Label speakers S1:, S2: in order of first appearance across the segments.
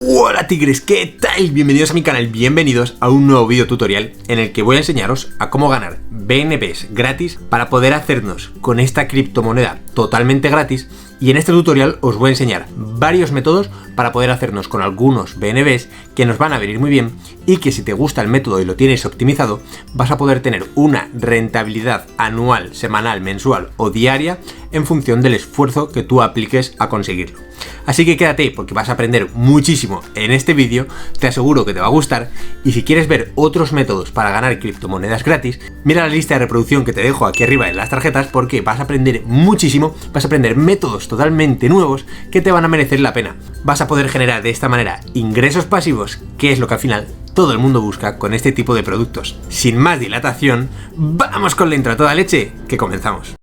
S1: Hola tigres, ¿qué tal? Bienvenidos a mi canal, bienvenidos a un nuevo video tutorial en el que voy a enseñaros a cómo ganar BNBs gratis para poder hacernos con esta criptomoneda totalmente gratis. Y en este tutorial os voy a enseñar varios métodos para poder hacernos con algunos BNBs que nos van a venir muy bien y que si te gusta el método y lo tienes optimizado vas a poder tener una rentabilidad anual, semanal, mensual o diaria en función del esfuerzo que tú apliques a conseguirlo. Así que quédate porque vas a aprender muchísimo en este vídeo, te aseguro que te va a gustar, y si quieres ver otros métodos para ganar criptomonedas gratis, mira la lista de reproducción que te dejo aquí arriba en las tarjetas porque vas a aprender muchísimo, vas a aprender métodos totalmente nuevos que te van a merecer la pena. Vas a poder generar de esta manera ingresos pasivos, que es lo que al final todo el mundo busca con este tipo de productos. Sin más dilatación, ¡vamos con la intro a toda leche! Que comenzamos.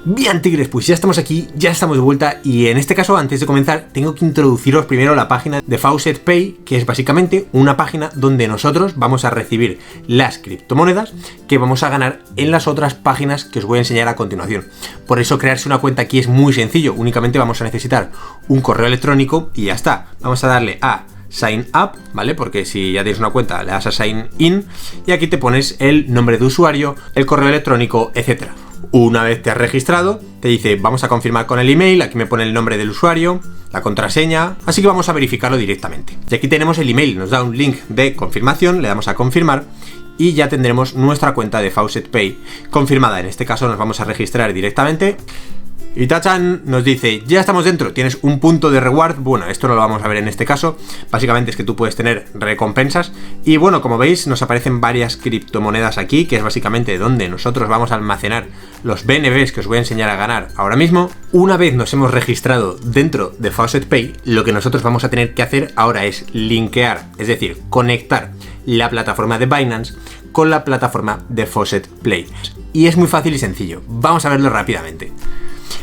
S1: Bien tigres, pues ya estamos aquí, ya estamos de vuelta y en este caso antes de comenzar tengo que introduciros primero la página de Faucet Pay, que es básicamente una página donde nosotros vamos a recibir las criptomonedas que vamos a ganar en las otras páginas que os voy a enseñar a continuación. Por eso crearse una cuenta aquí es muy sencillo, únicamente vamos a necesitar un correo electrónico y ya está. Vamos a darle a Sign Up, ¿vale? Porque si ya tienes una cuenta le das a Sign In y aquí te pones el nombre de usuario, el correo electrónico, etcétera. Una vez te has registrado, te dice vamos a confirmar con el email, aquí me pone el nombre del usuario, la contraseña, así que vamos a verificarlo directamente. Y aquí tenemos el email, nos da un link de confirmación, le damos a confirmar y ya tendremos nuestra cuenta de Faucet Pay confirmada. En este caso nos vamos a registrar directamente. Y tachan, nos dice, ya estamos dentro, tienes un punto de reward. Bueno, esto no lo vamos a ver en este caso, básicamente es que tú puedes tener recompensas. Y bueno, como veis, nos aparecen varias criptomonedas aquí, que es básicamente donde nosotros vamos a almacenar los BNBs que os voy a enseñar a ganar ahora mismo. Una vez nos hemos registrado dentro de Faucet Pay, lo que nosotros vamos a tener que hacer ahora es linkear, es decir, conectar la plataforma de Binance con la plataforma de Faucet Pay. Y es muy fácil y sencillo, vamos a verlo rápidamente.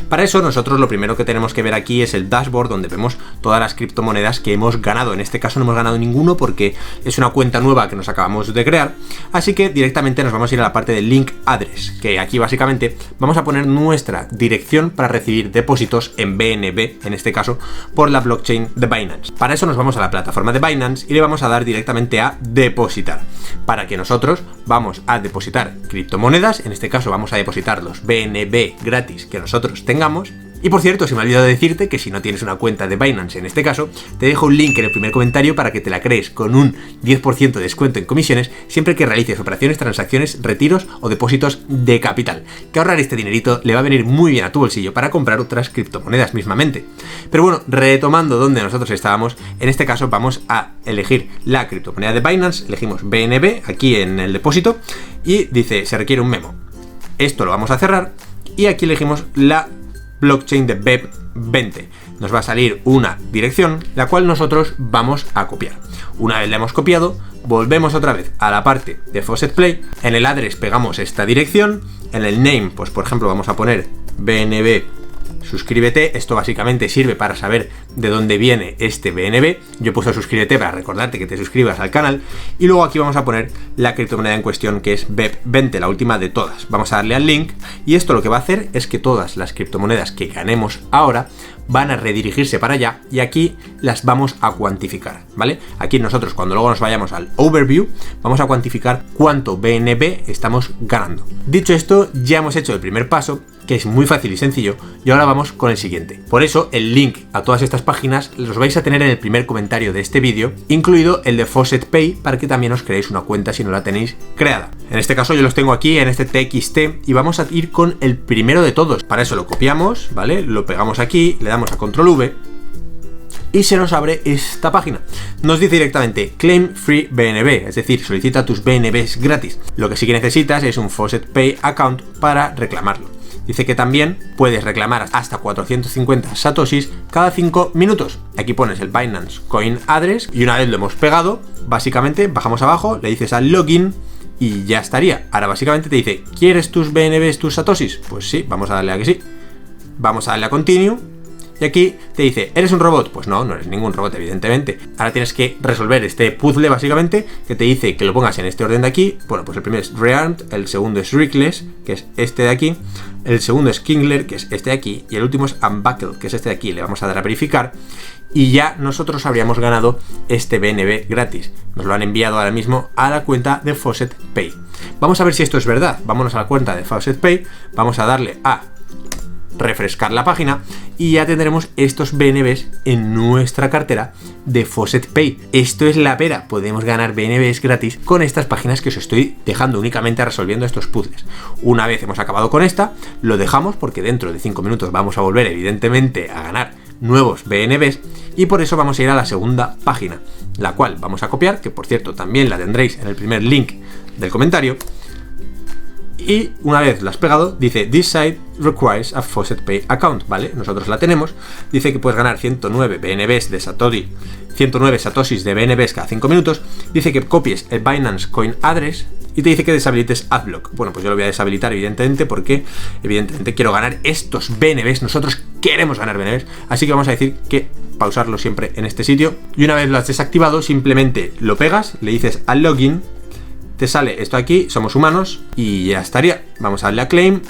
S1: Para eso nosotros lo primero que tenemos que ver aquí es el dashboard donde vemos todas las criptomonedas que hemos ganado. En este caso no hemos ganado ninguno porque es una cuenta nueva que nos acabamos de crear, así que directamente nos vamos a ir a la parte del link address, que aquí básicamente vamos a poner nuestra dirección para recibir depósitos en BNB, en este caso por la blockchain de Binance. Para eso nos vamos a la plataforma de Binance y le vamos a dar directamente a depositar, para que nosotros vamos a depositar criptomonedas. En este caso vamos a depositar los BNB gratis que nosotros tengamos. Y por cierto, se me ha olvidado decirte que si no tienes una cuenta de Binance en este caso, te dejo un link en el primer comentario para que te la crees con un 10% de descuento en comisiones siempre que realices operaciones, transacciones, retiros o depósitos de capital. Que ahorrar este dinerito le va a venir muy bien a tu bolsillo para comprar otras criptomonedas mismamente. Pero bueno, retomando donde nosotros estábamos, en este caso vamos a elegir la criptomoneda de Binance, elegimos BNB aquí en el depósito y dice se requiere un memo. Esto lo vamos a cerrar y aquí elegimos la blockchain de BEP20. Nos va a salir una dirección, la cual nosotros vamos a copiar. Una vez la hemos copiado, volvemos otra vez a la parte de Faucet Pay. En el address pegamos esta dirección. En el name, pues por ejemplo, vamos a poner BNB suscríbete. Esto básicamente sirve para saber de dónde viene este BNB. Yo he puesto suscríbete para recordarte que te suscribas al canal. Y luego aquí vamos a poner la criptomoneda en cuestión, que es BEP20, la última de todas. Vamos a darle al link y esto lo que va a hacer es que todas las criptomonedas que ganemos ahora van a redirigirse para allá y aquí las vamos a cuantificar, ¿vale? Aquí nosotros cuando luego nos vayamos al overview vamos a cuantificar cuánto BNB estamos ganando. Dicho esto, ya hemos hecho el primer paso, que es muy fácil y sencillo, y ahora vamos con el siguiente. Por eso el link a todas estas páginas los vais a tener en el primer comentario de este vídeo, incluido el de Faucet Pay, para que también os creéis una cuenta si no la tenéis creada. En este caso yo los tengo aquí en este TXT y vamos a ir con el primero de todos. Para eso lo copiamos, ¿vale? Lo pegamos aquí, le damos a Control V y se nos abre esta página. Nos dice directamente Claim Free BNB, es decir, solicita tus BNBs gratis. Lo que sí que necesitas es un Faucet Pay account para reclamarlo. Dice que también puedes reclamar hasta 450 satoshis cada 5 minutos. Aquí pones el Binance Coin Address y una vez lo hemos pegado, básicamente bajamos abajo, le dices al login y ya estaría. Ahora básicamente te dice, ¿quieres tus BNBs, tus satoshis? Pues sí, vamos a darle a que sí. Vamos a darle a Continue y aquí te dice, ¿eres un robot? Pues no, no eres ningún robot, evidentemente. Ahora tienes que resolver este puzzle, básicamente, que te dice que lo pongas en este orden de aquí. Bueno, pues el primero es Rearmed, el segundo es Reckless, que es este de aquí, el segundo es Kingler, que es este de aquí, y el último es Unbuckle, que es este de aquí. Le vamos a dar a verificar y ya nosotros habríamos ganado este BNB gratis. Nos lo han enviado ahora mismo a la cuenta de Faucet Pay. Vamos a ver si esto es verdad. Vámonos a la cuenta de Faucet Pay, vamos a darle a refrescar la página y ya tendremos estos BNBs en nuestra cartera de Faucet Pay. Esto es la pera, podemos ganar BNBs gratis con estas páginas que os estoy dejando únicamente resolviendo estos puzzles. Una vez hemos acabado con esta, lo dejamos porque dentro de 5 minutos vamos a volver evidentemente a ganar nuevos BNBs y por eso vamos a ir a la segunda página, la cual vamos a copiar, que por cierto también la tendréis en el primer link del comentario. Y una vez la has pegado, dice This site requires a Faucet Pay account, ¿vale? Nosotros la tenemos. Dice que puedes ganar 109 BNBs de Satoshi, 109 satoshis de BNBs cada 5 minutos. Dice que copies el Binance Coin Address y te dice que deshabilites Adblock. Bueno, pues yo lo voy a deshabilitar evidentemente porque evidentemente quiero ganar estos BNBs. Nosotros queremos ganar BNBs, así que vamos a decir que pausarlo siempre en este sitio. Y una vez lo has desactivado, simplemente lo pegas, le dices al login, te sale esto aquí, somos humanos y ya estaría. Vamos a darle a claim,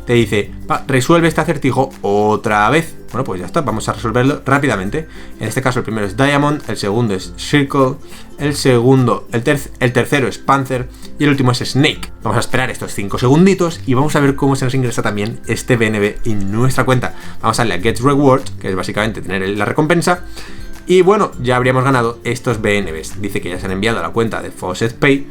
S1: te dice, resuelve este acertijo otra vez. Bueno, pues ya está, vamos a resolverlo rápidamente. En este caso el primero es Diamond, el segundo es Circle, el tercero es Panther y el último es Snake. Vamos a esperar estos 5 segunditos y vamos a ver cómo se nos ingresa también este BNB en nuestra cuenta. Vamos a darle a Get Reward, que es básicamente tener la recompensa. Y bueno, ya habríamos ganado estos BNBs. Dice que ya se han enviado a la cuenta de Faucet Pay.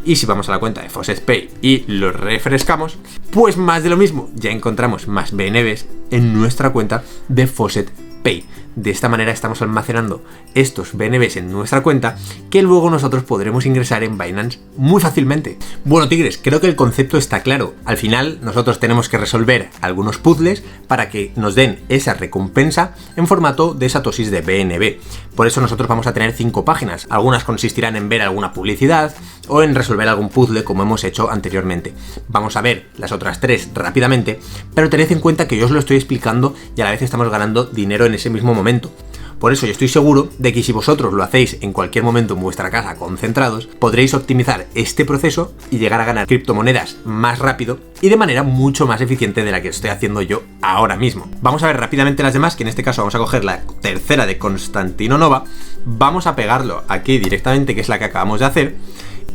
S1: Y si vamos a la cuenta de Faucet Pay y lo refrescamos, pues más de lo mismo, ya encontramos más BNBs en nuestra cuenta de Faucet Pay. De esta manera estamos almacenando estos BNBs en nuestra cuenta que luego nosotros podremos ingresar en Binance muy fácilmente. Bueno, tigres, creo que el concepto está claro. Al final nosotros tenemos que resolver algunos puzzles para que nos den esa recompensa en formato de satoshis de BNB. Por eso nosotros vamos a tener 5 páginas. Algunas consistirán en ver alguna publicidad o en resolver algún puzzle como hemos hecho anteriormente. Vamos a ver las otras 3 rápidamente, pero tened en cuenta que yo os lo estoy explicando y a la vez estamos ganando dinero en ese mismo momento. Por eso yo estoy seguro de que si vosotros lo hacéis en cualquier momento en vuestra casa concentrados, podréis optimizar este proceso y llegar a ganar criptomonedas más rápido y de manera mucho más eficiente de la que estoy haciendo yo ahora mismo. Vamos a ver rápidamente las demás, que en este caso vamos a coger la tercera de Constantino Nova, vamos a pegarlo aquí directamente, que es la que acabamos de hacer,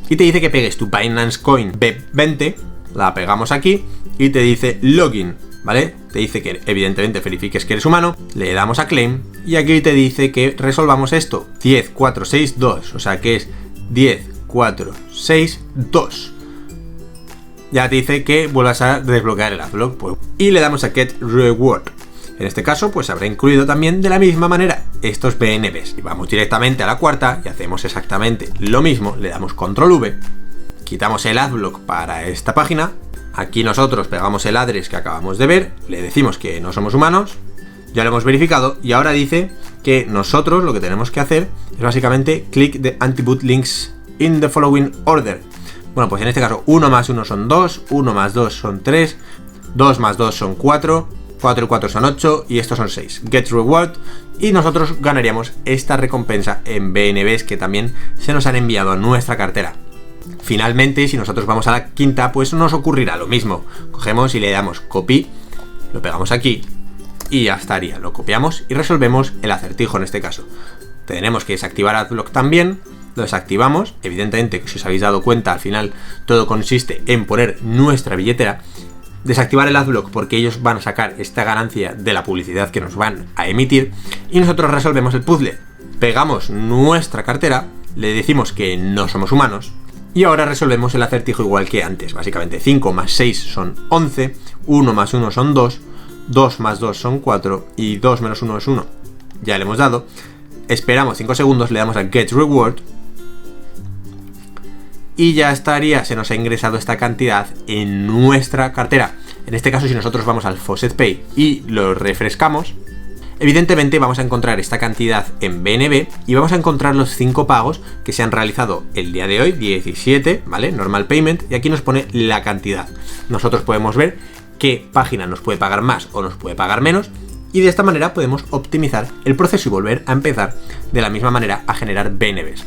S1: y te dice que pegues tu Binance Coin BEP20, la pegamos aquí y te dice login, ¿vale? Te dice que evidentemente verifiques que eres humano, le damos a claim y aquí te dice que resolvamos esto 10, 4, 6, 2, o sea que es 10, 4, 6, 2. Ya te dice que vuelvas a desbloquear el Adblock, pues, y le damos a Get Reward. En este caso, pues habrá incluido también de la misma manera estos BNBs. Y vamos directamente a la cuarta y hacemos exactamente lo mismo, le damos Control V, quitamos el Adblock para esta página. Aquí nosotros pegamos el address que acabamos de ver, le decimos que no somos humanos, ya lo hemos verificado y ahora dice que nosotros lo que tenemos que hacer es básicamente click the anti-boot links in the following order. Bueno, pues en este caso 1 más 1 son 2, 1 más 2 son 3, 2 más 2 son 4, 4 y 4 son 8 y estos son 6. Get reward y nosotros ganaríamos esta recompensa en BNBs que también se nos han enviado a nuestra cartera. Finalmente, si nosotros vamos a la quinta, pues nos ocurrirá lo mismo. Cogemos y le damos copy, lo pegamos aquí y ya estaría. Lo copiamos y resolvemos el acertijo en este caso. Tenemos que desactivar Adblock también, lo desactivamos. Evidentemente, si os habéis dado cuenta, al final todo consiste en poner nuestra billetera. Desactivar el Adblock porque ellos van a sacar esta ganancia de la publicidad que nos van a emitir y nosotros resolvemos el puzzle. Pegamos nuestra cartera, le decimos que no somos humanos. Y ahora resolvemos el acertijo igual que antes, básicamente 5 más 6 son 11, 1 más 1 son 2, 2 más 2 son 4 y 2 menos 1 es 1. Ya le hemos dado, esperamos 5 segundos, le damos a Get Reward y ya estaría, se nos ha ingresado esta cantidad en nuestra cartera. En este caso, si nosotros vamos al Faucet Pay y lo refrescamos, evidentemente vamos a encontrar esta cantidad en BNB y vamos a encontrar los 5 pagos que se han realizado el día de hoy, 17, ¿vale? Normal Payment, y aquí nos pone la cantidad. Nosotros podemos ver qué página nos puede pagar más o nos puede pagar menos y de esta manera podemos optimizar el proceso y volver a empezar de la misma manera a generar BNBs.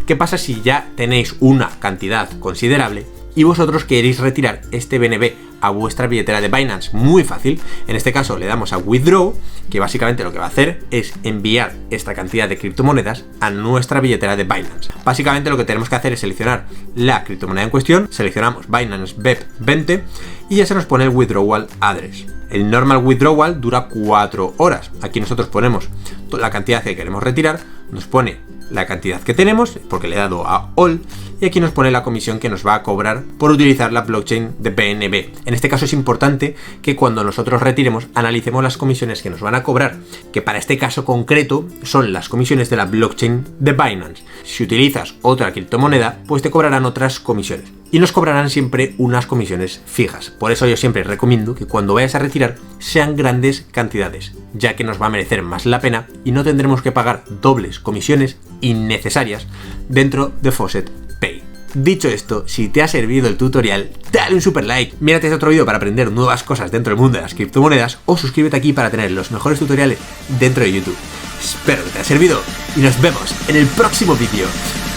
S1: ¿Qué pasa si ya tenéis una cantidad considerable y vosotros queréis retirar este BNB a vuestra billetera de Binance? Muy fácil. En este caso le damos a Withdraw, que básicamente lo que va a hacer es enviar esta cantidad de criptomonedas a nuestra billetera de Binance. Básicamente lo que tenemos que hacer es seleccionar la criptomoneda en cuestión, seleccionamos Binance BEP20 y ya se nos pone el Withdrawal Address. El normal withdrawal dura 4 horas. Aquí nosotros ponemos la cantidad que queremos retirar, nos pone la cantidad que tenemos, porque le he dado a All, y aquí nos pone la comisión que nos va a cobrar por utilizar la blockchain de BNB. En este caso es importante que cuando nosotros retiremos analicemos las comisiones que nos van a cobrar, que para este caso concreto son las comisiones de la blockchain de Binance. Si utilizas otra criptomoneda, pues te cobrarán otras comisiones. Y nos cobrarán siempre unas comisiones fijas. Por eso yo siempre recomiendo que cuando vayas a retirar sean grandes cantidades, ya que nos va a merecer más la pena y no tendremos que pagar dobles comisiones innecesarias dentro de Faucet Pay. Dicho esto, si te ha servido el tutorial, dale un super like, mírate este otro vídeo para aprender nuevas cosas dentro del mundo de las criptomonedas o suscríbete aquí para tener los mejores tutoriales dentro de YouTube. Espero que te haya servido y nos vemos en el próximo vídeo.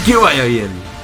S1: ¡Que vaya bien!